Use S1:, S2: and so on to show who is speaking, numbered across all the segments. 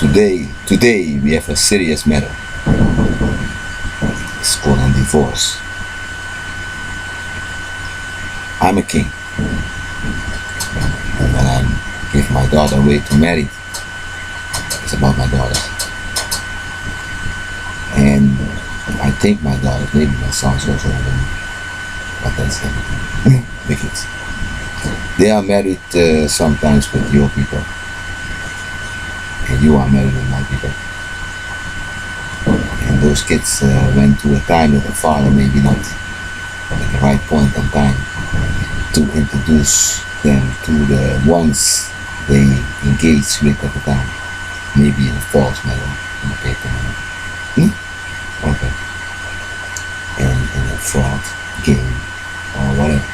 S1: Today we have a serious matter. It's called a divorce. I'm a king, and when I give my daughter away to marry, it's about my daughter. And I think my daughters, maybe my sons also, but that's everything. The kids. They are married sometimes with your people, and you are married with my people. And those kids went to a time that the father maybe not at the right point in time to introduce them to the ones they engaged with at the time. Maybe in a false manner, in a paper manner. Okay. And in a fraud game or whatever.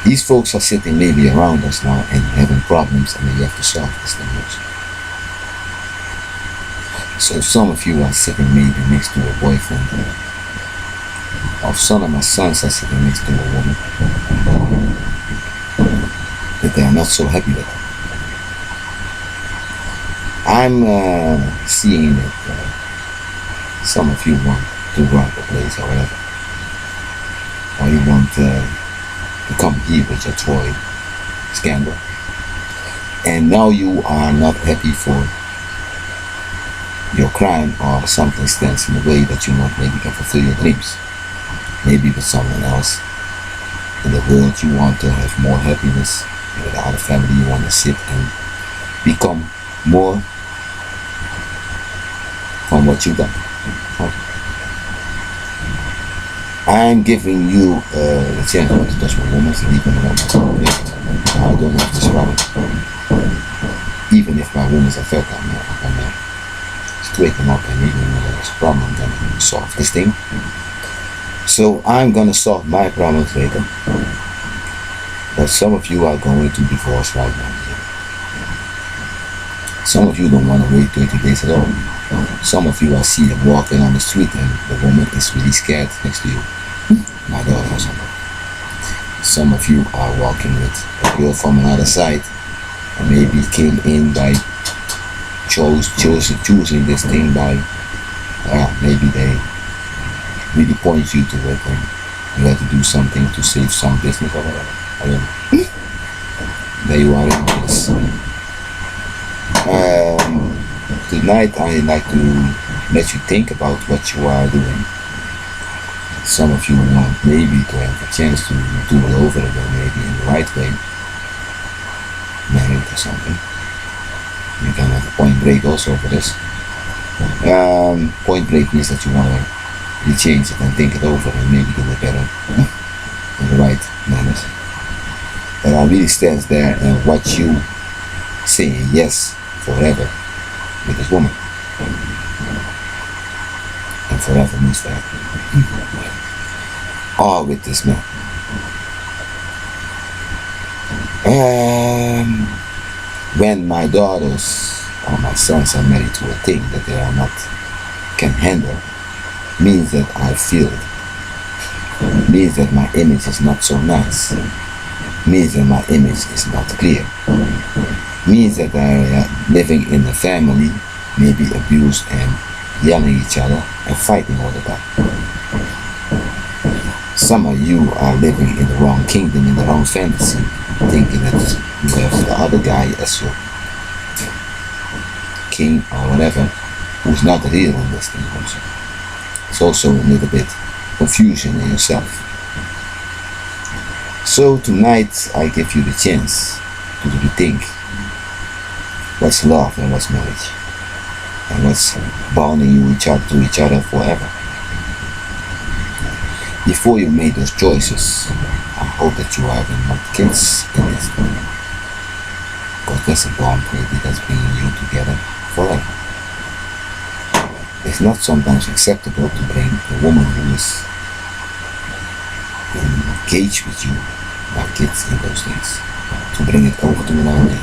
S1: These folks are sitting maybe around us now and having problems, and we have to solve this thing also. So some of you are sitting maybe next to a boyfriend, or some of my sons are sitting next to a woman that they are not so happy with. I'm seeing that some of you want to run the place or whatever, or you want to come here with your toy scandal, and now you are not happy for your crime, or something stands in the way that you not maybe can fulfill your dreams. Maybe with someone else in the world you want to have more happiness. With the other family you want to sit and become more from what you got. I'm giving you the chance not to touch my woman, and even when I don't have this problem. Even if my woman's a fat, I'm gonna straighten up, and even when there's a problem, I'm gonna solve this thing. So I'm gonna solve my problems later. But some of you are going to divorce right now. Some of you don't want to wait 30 days at all. Some of you are seen walking on the street and the woman is really scared next to you. My daughter or something. Some of you are walking with a girl from another side and maybe came in by choosing this thing by maybe they really point you to it and you have to do something to save some business or whatever. I don't know. There you are in this. Tonight I'd like to let you think about what you are doing. Some of you want maybe to have a chance to do it over again, maybe in the right way. Married or something. You can have a point break also for this. Point break means that you want to change it and think it over and maybe do it better in the right manners. And I really stands there and watch you saying yes forever with this woman. And forever means that. Or with this man. When my daughters or my sons are married to a thing that they are not can handle, means that I feel it. Means that my image is not so nice. Means that my image is not clear. Means that I are living in a family, maybe abused and yelling at each other and fighting all the time. Some of you are living in the wrong kingdom, in the wrong fantasy, thinking that you have the other guy as your king or whatever, who's not real in this thing also. It's also a little bit confusion in yourself. So tonight I give you the chance to rethink what's love and what's marriage, and what's bonding you to each other forever. Before you made those choices, I hope that you are having more kids in this thing, because that's a bond maybe that's bringing you together forever. It's not sometimes acceptable to bring a woman who is engaged with you, like kids in those things, to bring it over to another man.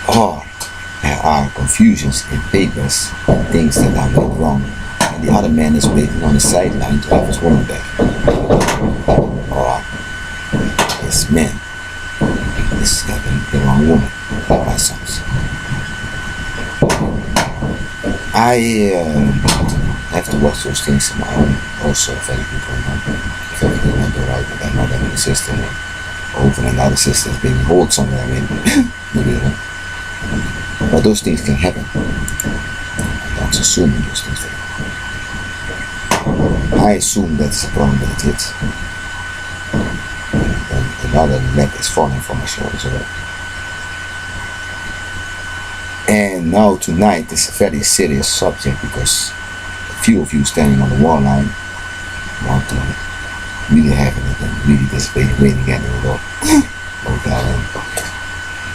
S1: Or there are confusions in papers and things that are made wrong, and the other man is waiting on the sideline to have his woman back. Or this man is having the wrong woman. like my sons. I have to watch those things in my own, also very good going on. If everything went alright, but I'm not having a sister, over another sister is being hold somewhere in the river. But those things can happen. I'm not assuming those things can happen. I assume that's a problem with the kids. And another leg is falling from my shoulders already. And now tonight is a very serious subject because a few of you standing on the wall line want to really have it and really dissipating, waiting at the hotel and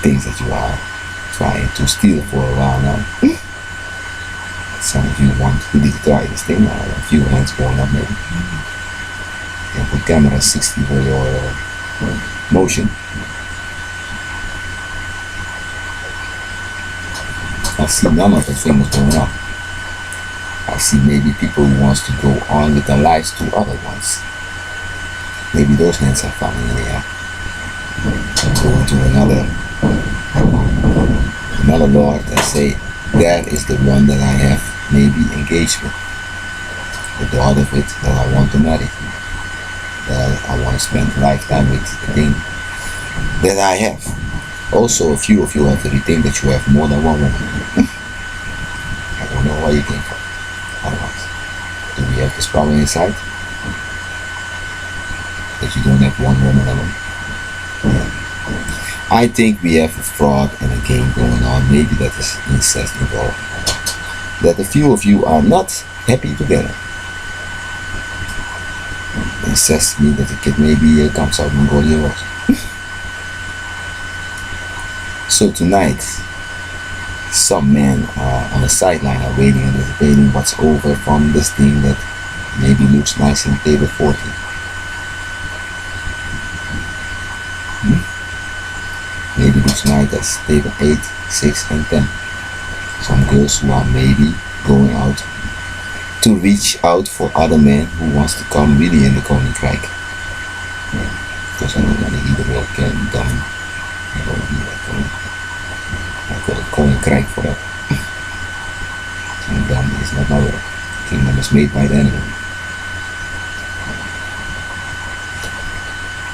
S1: things that you are trying to steal for a while now. Some of you want to really try this thing now, a few hands going up maybe. And put camera 60 for your motion. I see none of the fingers going up. I see maybe people who wants to go on with their lives to other ones. Maybe those hands are falling in the air. Going to another Lord and say, that is the one that I have maybe engaged with. The daughter of it that I want to marry. That I want to spend a lifetime with, the thing that I have. Also, a few of you have to rethink that you have more than one woman. I don't know where you came from. Otherwise, do we have this power inside? That you don't have one woman alone? I think we have a fraud and a game going on. Maybe that is incest involved. That a few of you are not happy together. Incest means that the kid maybe comes out Mongolian also. So tonight, some men on the sideline are waiting and debating what's over from this thing that maybe looks nice in table 40. Maybe looks nice as table 8, 6 and 10. Some girls who are maybe going out to reach out for other men who wants to come really in the Koninkrijk. Because I don't want to either will get done. I don't need that going. I call it Koninkrijk for that. Kingdom is not our kingdom is made by the enemy.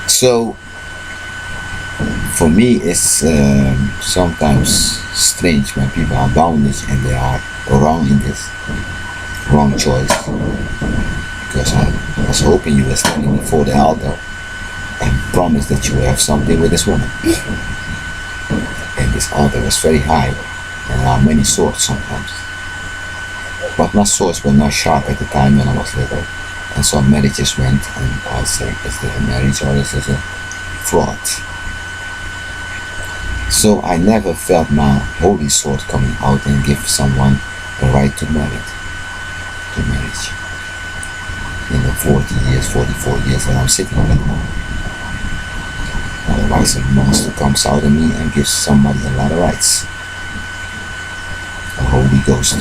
S1: So for me it's sometimes strange when people are bounded and they are wrong in this. Wrong choice. Because I was hoping you were standing before the altar and promised that you have something with this woman. And this altar was very high, and there are many swords sometimes. But my swords were not sharp at the time when I was little. And some marriages went, and I'll say, is there a marriage or is it a fraud? So I never felt my holy sword coming out and give someone the right to marriage. In the 44 years that I'm sitting right now. Otherwise a monster comes out of me and gives somebody a lot of rights. The Holy Ghost.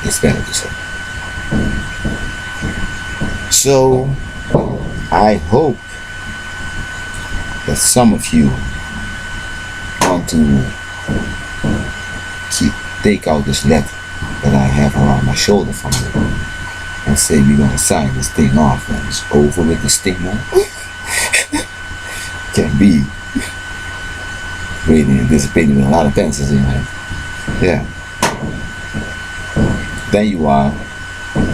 S1: It's better to say. So I hope that some of you want to take out this letter that I have around my shoulder from you and say we're gonna sign this thing off and it's over with this thing now. Can be waiting and dissipating with a lot of pencils in your hand. Yeah. Then you are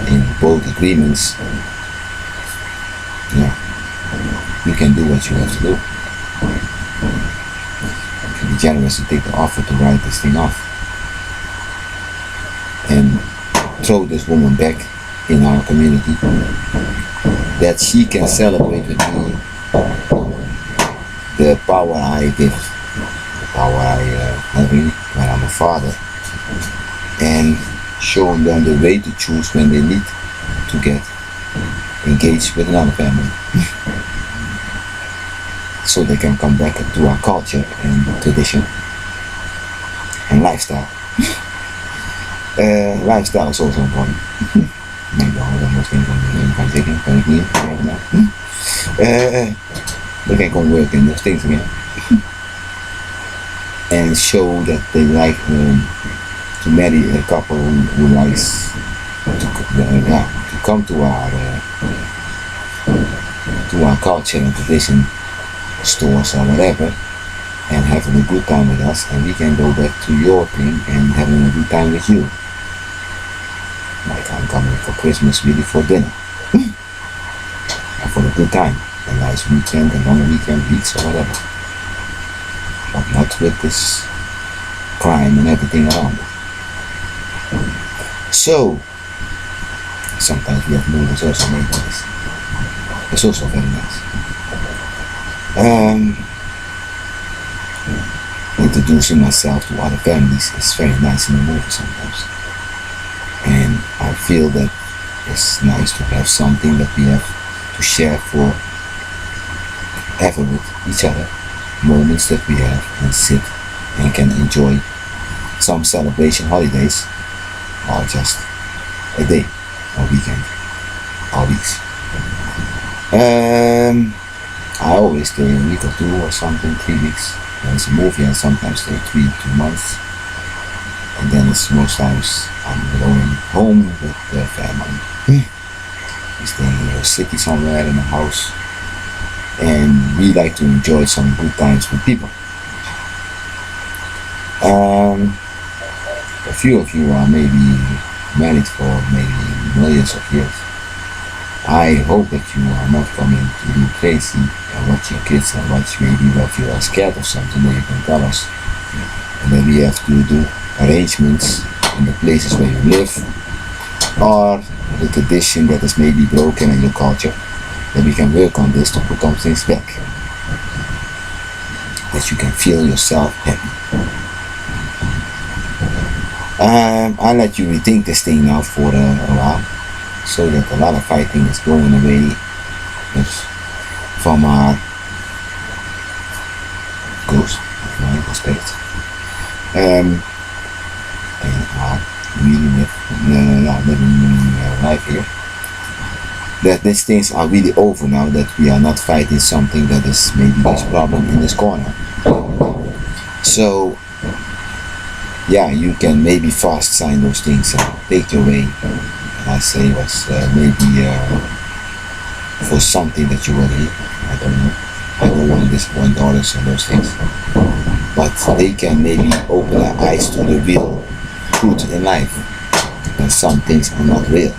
S1: in both agreements. Yeah. You can do what you have to do. You can be generous to take the offer to write this thing off. And throw this woman back in our community, that she can celebrate with me the power I give, the power I have when I'm a father, and showing them the way to choose when they need to get engaged with another family. So they can come back to our culture and tradition and lifestyle. Lifestyle is also important. Maybe all of them things kan zeggen, kan ik niet. We can come work in those things again. And and show that they like to marry a couple who likes to come to our culture and tradition stores or whatever, and having a good time with us, and we can go back to your thing and having a good time with you. Like I'm coming for Christmas really for dinner and for a good time, a nice weekend, a long weekend, weeks or whatever, but not with this crime and everything around it. So sometimes we have movies also made nice. It's also very nice. Introducing myself to other families is very nice in the movie sometimes, and I feel that it's nice to have something that we have to share for ever with each other, moments that we have and sit and can enjoy some celebration holidays or just a day or weekend or weeks. I always stay a week or two or something, 3 weeks. When it's a movie, and sometimes stay 2 months. And then it's most times I'm going home with the family. We stay in a city somewhere in a house. And we like to enjoy some good times with people. A few of you are maybe married for maybe millions of years. I hope that you are not coming to do crazy and watch your kids and watch maybe what you are scared of something that you can tell us. And then we have to do arrangements in the places where you live, or the tradition that is maybe broken in your culture, that we can work on this to put some things back. That you can feel yourself happy. I'll let you rethink this thing now for a while, so that a lot of fighting is going away from our ghost, mind, the spirit, and our really living life here. That these things are really over now, that we are not fighting something that is maybe this problem in this corner. So yeah, you can maybe fast sign those things and take your way. I say was maybe for something that you already, I don't know, I don't want to disappoint others and those things, but they can maybe open their eyes to the real truth in life, and some things are not real.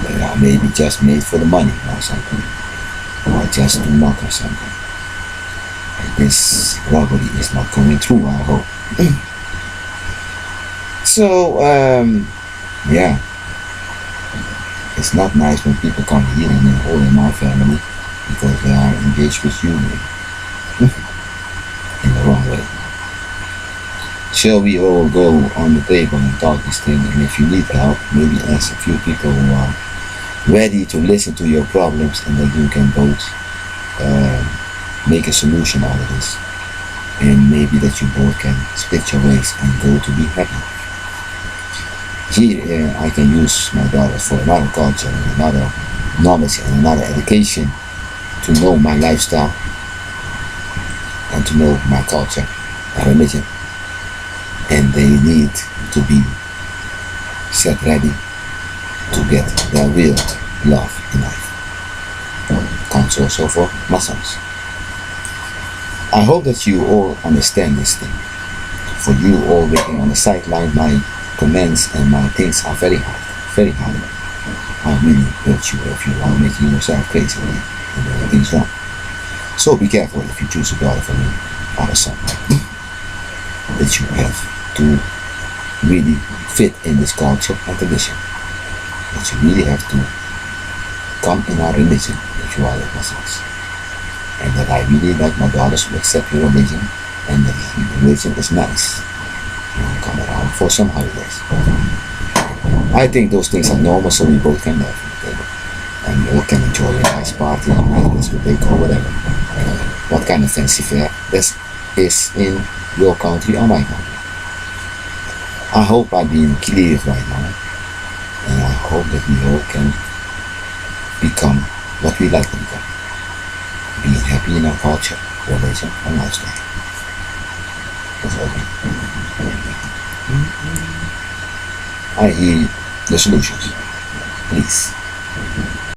S1: They are maybe just made for the money or something, or just to mock or something. And this robbery is not going through, I hope. So yeah, it's not nice when people come here and they're all in my family because they are engaged with you in the wrong way. Shall we all go on the table and talk this thing? And if you need help, maybe ask a few people who are ready to listen to your problems, and that you can both make a solution out of this. And maybe that you both can split your ways and go to be happy. Here I can use my daughter for another culture and another knowledge and another education, to know my lifestyle and to know my culture and religion. And they need to be set ready to get their real love in life. Counts also for Muslims. I hope that you all understand this thing. For you all waiting on the sideline, my comments and my things are very hard, very hard. I really hurt you if you are making yourself crazy and doing things wrong. So be careful if you choose a daughter for me or a son, that you have to really fit in this culture and tradition. That you really have to come in our religion if you are like Muslims. And that I really like my daughters to accept your religion, and that religion is nice. Come around for some holidays. I think those things are normal, so we both can have the table. And we all can enjoy a nice party, a nice discotheque or whatever. What kind of fancy fare this is in your country or my country. I hope I've been clear right now. And I hope that we all can become what we like to become. Being happy in our culture, religion and lifestyle. I hear the solutions. Please.